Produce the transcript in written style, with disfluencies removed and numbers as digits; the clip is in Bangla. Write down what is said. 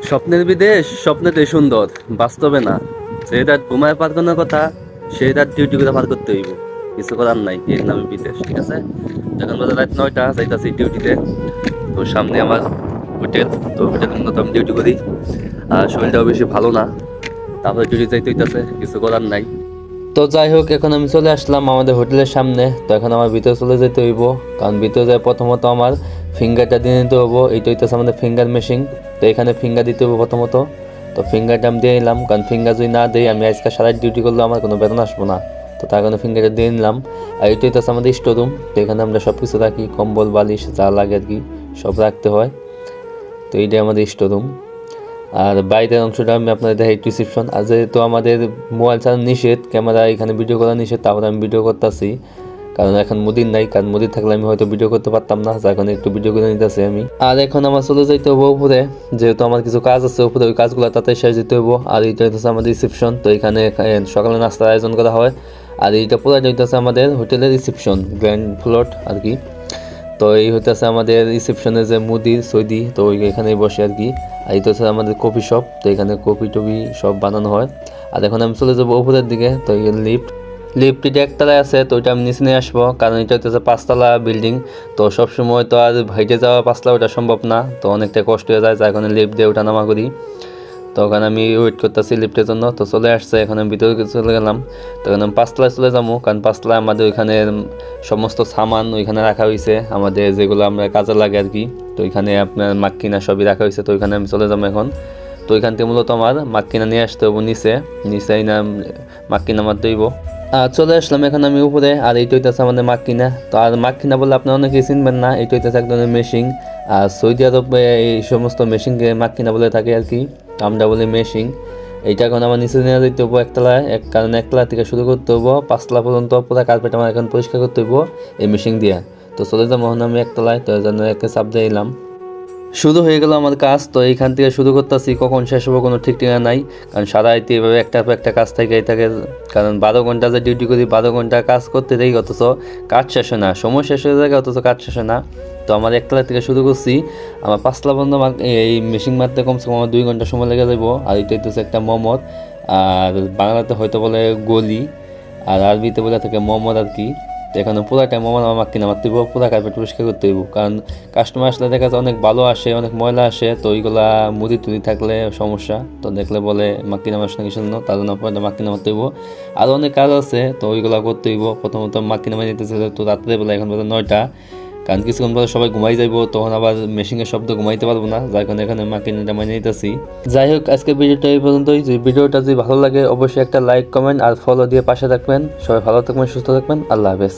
স্বপ্নের বিদেশ স্বপ্নেতে সুন্দর, বাস্তবে না। যে রাত ঘুমায় পার করার কথা সেই রাত ডিউটি করে পার করতে হইব। কিছু করার নাই, এর নামে বিদেশ। ঠিক আছে, যখন বাজে রাত 9টা যাইতাছি ডিউটিতে। তো সামনে আমার হোটেল, তো হোটেলের মতো আমি ডিউটি করি। আর শরীরটাও বেশি ভালো না, তারপরে ডিউটি যাইতে হইতাছে, কিছু করার নাই। তো যাই হোক, এখন আমি চলে আসলাম আমাদের হোটেলের সামনে। তো এখন আমার ভিতরে চলে যেতে হইব, কারণ ভিতরে যাই প্রথমত আমার ফিঙ্গারটা দিয়ে নিতে হবো। এইটা হইতেছে আমাদের ফিঙ্গার মেশিন। তো এখানে ফিঙ্গার দিতে হবে প্রথমত। তো ফিঙ্গারটা আমি দিয়ে নিলাম, কারণ ফিঙ্গার যদি না দিই আমি আজকে সারা ডিউটি করলে আমার কোনো বেতন আসবো না। তো তার কারণে ফিঙ্গারটা দিয়ে নিলাম। আর এইটা হইতেছে আমাদের স্টোরুম। তো এখানে আমরা সব কিছু রাখি, কম্বল বালিশ যা লাগে আর কি সব রাখতে হয়। তো এইটাই আমাদের স্টোরুম। আর বাইরের অংশটা আমি আপনাদের দেখাই রিসিপশন। আর যেহেতু আমাদের মোবাইল চালানো নিষেধ, ক্যামেরা এখানে ভিডিও করা নিষেধ, তারপরে আমি ভিডিও করতেছি, কারণ এখন মুদির নাই। কারণ মুদির থাকলে আমি হয়তো ভিডিও করতে পারতাম না, যার কারণে একটু ভিডিও করে নিতেছি আমি। আর এখন আমার চলে যাইতে হবো উপরে, যেহেতু আমার কিছু কাজ আছে উপরে, ওই কাজগুলো তাতে শেষ দিতে হবো। আর এইটা হচ্ছে আমাদের রিসিপশন। তো এখানে সকালে নাস্তার আয়োজন করা হয়। আর এইটা পুরোটা হইতেছে আমাদের হোটেলের রিসিপশন, গ্র্যান্ড ফ্লোর আর কি। তো এই হইতেছে আমাদের রিসেপশনে যে মুদির সৈদি, তো এখানেই বসে আর কি। আর এটা হচ্ছে আমাদের কফি শপ। তো এখানে কফি টফি সব বানানো হয়। আর এখন আমি চলে যাবো উপরের দিকে। তো লিফটটি একতলায় আছে, তো ওইটা আমি নিচে নিয়ে আসবো, কারণ এটা হচ্ছে 5তলা বিল্ডিং। তো সবসময় তো আর হাইটে যাওয়া 5তলা ওটা সম্ভব না, তো অনেকটা কষ্ট হয়ে যায়, যার কারণে লিফট দিয়ে ওঠা নামা করি। তো ওখানে আমি ওয়েট করতেছি লিফটের জন্য। তো চলে আসছে, এখন আমি ভিতরে চলে গেলাম। তখন আমি 5তলায় চলে যাবো, কারণ 5তলায় আমাদের ওইখানে সমস্ত সামান ওইখানে রাখা হয়েছে, আমাদের যেগুলো আমরা কাজে লাগে আর কি। তো ওইখানে আপনার মাক্কিনা সবই রাখা হয়েছে। তো ওইখানে আমি চলে যাবো এখন। তো ওইখান থেকে মূলত আমার মাক্কিনা নিয়ে আসতে হবো নিচে না মাক্কিনা মারতে হইব। আর চলে আসলাম এখন আমি উপরে। আর এইটা হইতেছে আমাদের মাক্কিনা। তো আর মাক্কিনা বলে আপনারা অনেকেই চিনবেন না, এটা হইতেছে এক ধরনের মেশিন। আর সৌদি আরবে এই সমস্ত মেশিনকে মাক্কিনা বলে থাকে আর কি, আমরা বলি মেশিন। এইটা এখন আমার নিচে নিয়ে যেতে হবো একতলায়, কারণ একতলা থেকে শুরু করতে হবো 5তলা পর্যন্ত পুরো কার্পেট আমার এখন পরিষ্কার করতে হবো এই মেশিন দিয়ে। তো চলে যাবো এখন আমি একতলায়। তো এই জন্য একে চাপ দিয়ে এলাম, শুরু হয়ে গেল আমার কাজ। তো এইখান থেকে শুরু করতেছি, কখন শেষ হবো কোনো ঠিক ঠিকানা নাই, কারণ সারা রাইতে এভাবে একটার পর একটা কাজ থেকেই থাকে। কারণ 12 ঘন্টা যে ডিউটি করি, 12 ঘন্টা কাজ করতে দেখি, অথচ কাজ শেষ হয় না, সময় শেষ হয়ে যায়, অথচ কাজ শেষ হয় না। তো আমার একতলা থেকে শুরু করছি, আমার 5তলা পর্যন্ত এই মেশিন মারতে কমসে কম আমার 2 ঘন্টা সময় লেগে যাবো। আর এটা হচ্ছে একটা মমদ, আর বাংলাতে হয়তো বলে গলি, আর আরবিতে বলে থাকে মমদ আর কি। তো এখানে পুরাটা মমদ আমার কিনা মারতে হইব, পুরা কার্পেট পরিষ্কার করতে হইব, কারণ কাস্টমার আসলে দেখা যায় অনেক ভালো আসে, অনেক ময়লা আসে। তো ওইগুলা মুদি টুদি থাকলে সমস্যা, তো দেখলে বলে মাক্কিনা মাস না কিছু জন্য, তার জন্য পুরোটা মাক্কিনা মারতে হইব। আরও অনেক কাজ আছে, তো ওইগুলা করতে হইব। প্রথমত মাক্কিনা মারি যেতেছে, তো রাত্রেবেলা এখন বাজে 9টা, কারণ কিছুক্ষণ পরে সবাই ঘুমাই যাইব, তখন আবার মেশিনের শব্দ ঘুমাইতে পারবো না, যার কারণে এখানে মাক্কিনাটা মাইনে নিতেছি। যাই হোক, আজকে ভিডিওটা এই পর্যন্তই। যদি ভিডিওটা যদি ভালো লাগে অবশ্যই একটা লাইক, কমেন্ট আর ফলো দিয়ে পাশে থাকবেন। সবাই ভালো থাকবেন, সুস্থ থাকবেন, আল্লাহ হাফেজ।